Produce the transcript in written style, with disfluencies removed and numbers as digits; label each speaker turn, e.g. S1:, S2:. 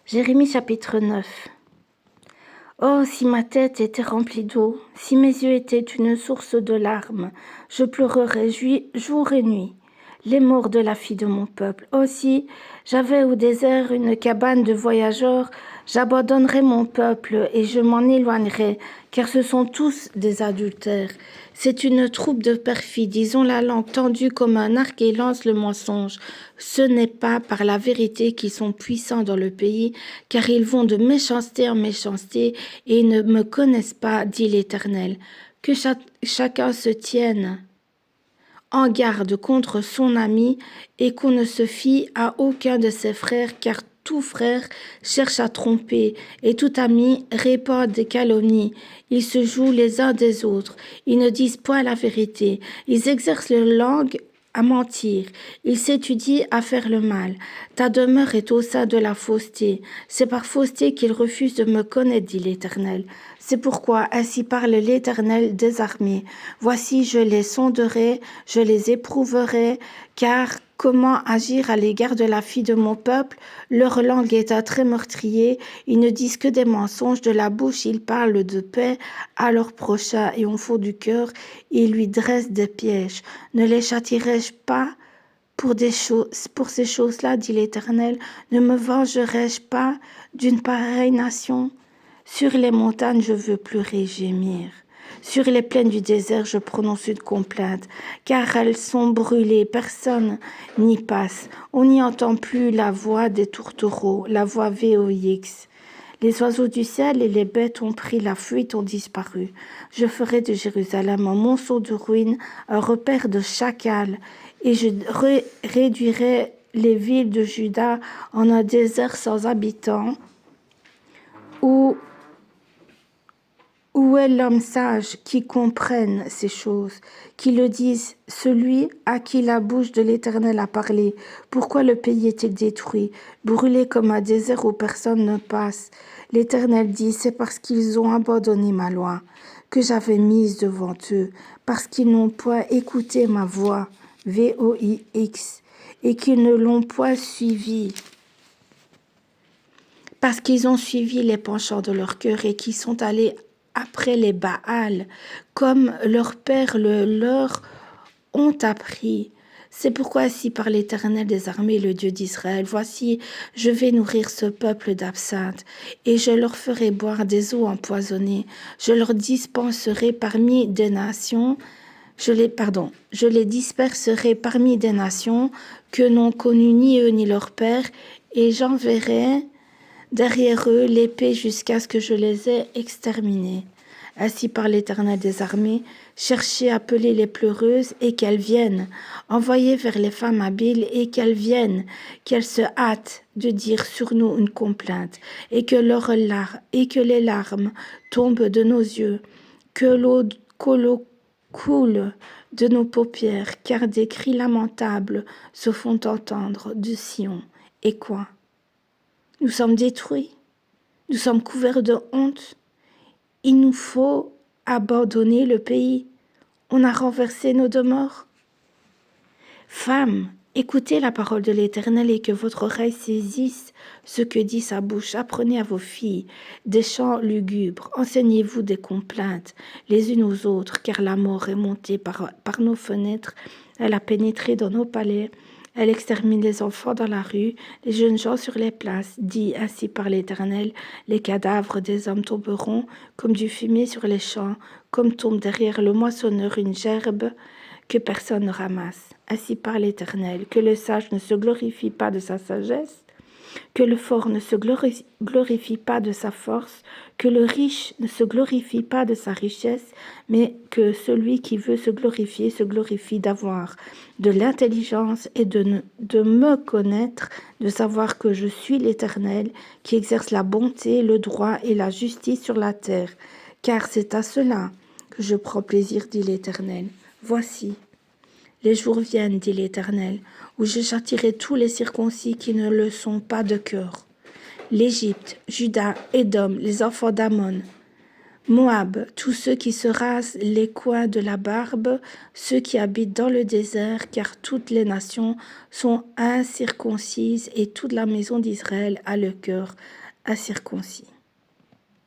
S1: Jérémie chapitre 9. Oh, si ma tête était remplie d'eau, si mes yeux étaient une source de larmes, je pleurerais jour et nuit les morts de la fille de mon peuple. Oh, si j'avais au désert une cabane de voyageurs, j'abandonnerais mon peuple et je m'en éloignerais, car ce sont tous des adultères. C'est une troupe de perfides, ils ont la langue tendue comme un arc et lancent le mensonge. Ce n'est pas par la vérité qu'ils sont puissants dans le pays, car ils vont de méchanceté en méchanceté et ne me connaissent pas, dit l'Éternel. Que chacun se tienne en garde contre son ami et qu'on ne se fie à aucun de ses frères, car tout frère cherche à tromper et tout ami répand des calomnies. Ils se jouent les uns des autres, ils ne disent point la vérité, ils exercent leur langue à mentir, ils s'étudient à faire le mal. Ta demeure est au sein de la fausseté, c'est par fausseté qu'ils refusent de me connaître, dit l'Éternel. C'est pourquoi ainsi parle l'Éternel des armées. Voici, je les sonderai, je les éprouverai, car comment agir à l'égard de la fille de mon peuple? Leur langue est un trait meurtrier, ils ne disent que des mensonges, de la bouche ils parlent de paix à leur prochain et au fond du cœur ils lui dressent des pièges. Ne les châtierai-je pas pour ces choses-là, dit l'Éternel? Ne me vengerai-je pas d'une pareille nation? Sur les montagnes, je veux pleurer et gémir. Sur les plaines du désert, je prononce une complainte, car elles sont brûlées, personne n'y passe. On n'y entend plus la voix des tourtereaux, la voix VOX. Les oiseaux du ciel et les bêtes ont pris la fuite, ont disparu. Je ferai de Jérusalem un monceau de ruines, un repère de chacals, et je réduirai les villes de Juda en un désert sans habitants, où est l'homme sage qui comprenne ces choses, qui le dise, celui à qui la bouche de l'Éternel a parlé? Pourquoi le pays est-il détruit, brûlé comme un désert où personne ne passe? L'Éternel dit, c'est parce qu'ils ont abandonné ma loi que j'avais mise devant eux, parce qu'ils n'ont point écouté ma voix, VOIX, et qu'ils ne l'ont point suivi. Parce qu'ils ont suivi les penchants de leur cœur et qu'ils sont allés après les Baals, comme leurs pères le leur ont appris. C'est pourquoi ainsi par l'Éternel des armées, le Dieu d'Israël, voici, je vais nourrir ce peuple d'absinthe, et je leur ferai boire des eaux empoisonnées. Je leur dispenserai parmi des nations, je les disperserai parmi des nations que n'ont connu ni eux ni leurs pères, et j'enverrai derrière eux l'épée jusqu'à ce que je les ai exterminés. Ainsi par l'Éternel des armées, cherchez, appelez les pleureuses et qu'elles viennent, envoyez vers les femmes habiles et qu'elles viennent, qu'elles se hâtent de dire sur nous une complainte, et que les larmes tombent de nos yeux, que l'eau coule de nos paupières, car des cris lamentables se font entendre de Sion. Et quoi? Nous sommes détruits, nous sommes couverts de honte. Il nous faut abandonner le pays. On a renversé nos demeures. Femmes, écoutez la parole de l'Éternel et que votre oreille saisisse ce que dit sa bouche. Apprenez à vos filles des chants lugubres. Enseignez-vous des complaintes les unes aux autres, car la mort est montée par nos fenêtres. Elle a pénétré dans nos palais. Elle extermine les enfants dans la rue, les jeunes gens sur les places. Dit ainsi par l'Éternel, les cadavres des hommes tomberont comme du fumier sur les champs, comme tombe derrière le moissonneur une gerbe que personne ne ramasse. Ainsi par l'Éternel, que le sage ne se glorifie pas de sa sagesse, que le fort ne se glorifie pas de sa force, que le riche ne se glorifie pas de sa richesse, mais que celui qui veut se glorifie d'avoir de l'intelligence et de me connaître, de savoir que je suis l'Éternel, qui exerce la bonté, le droit et la justice sur la terre. Car c'est à cela que je prends plaisir, dit l'Éternel. Voici, les jours viennent, dit l'Éternel, où je châtierai tous les circoncis qui ne le sont pas de cœur. L'Égypte, Juda, Édom, les enfants d'Ammon, Moab, tous ceux qui se rasent les coins de la barbe, ceux qui habitent dans le désert, car toutes les nations sont incirconcises et toute la maison d'Israël a le cœur incirconcis.